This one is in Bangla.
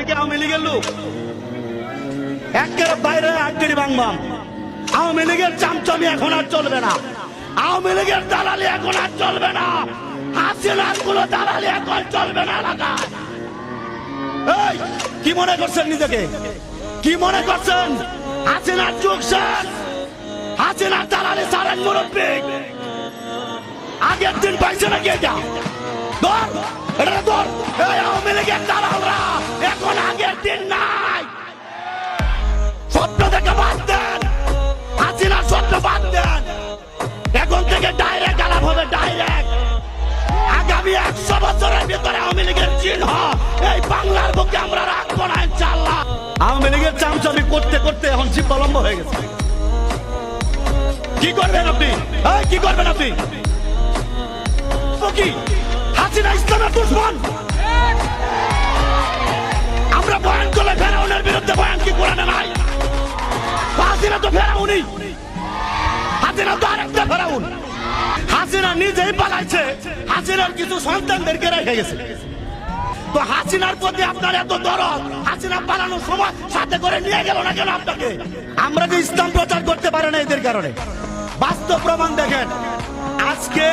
আপনি কি আওয়ামী লীগের লোক? একের বাইরে আটটি বাংবাম। আওয়ামী লীগের চামচামি এখন আর চলবে না, আওয়ামী লীগের দালালি এখন আর চলবে না, হাসিনার গুলো দালালি এখন চলবে না এলাকায়। এই কি মনে করছেন নিজেকে? কি মনে করছেন হাসিনার যুগ শেষ? হাসিনার দালালি সারেন মুরব্বী। আগের দিন পাইছে নাকি এটা? ধর এটা ধর। এই আওয়ামী লীগের দালালরা এখন আগের দিন নাই। স্বপ্ন থেকে বাদ দেন, হাসিনার স্বপ্ন বাদ দেন। এখন থেকে ডাইরেক্ট আলাপ হবে, ডাইরেক্ট। আগামী 100 বছরের ভিতরে আওয়ামী লীগের চিহ্ন এই বাংলার বুকে আমরা রাখবো না ইনশাআল্লাহ। আওয়ামী লীগের চামচামি করতে করতে এখন জিব্বা লম্বা হয়ে গেছে। কি করবেন আপনি? কি করবেন আপনি? কি হাসিনা ইসলামের দুশমন? আমরা বয়ান করলে ফেরাউনের বিরুদ্ধে বয়ান কি কোরআনে নাই? হাসিনা তো ফেরাউনই, হাসিনা তো আরেকটা ফেরাউন। হাসিনা নিজেই পালাইছে, হাসিনার কিছু সন্তানদেরকে রেখে গেছে। তো হাসিনার প্রতি আপনার এত দরদ, হাসিনা পালানোর সময় সাথে করে নিয়ে গেল না কেন আপনাকে? আমরা যে ইসলাম প্রচার করতে পারে না এদের কারণে। বাস্তব প্রমাণ দেখেন। আজকে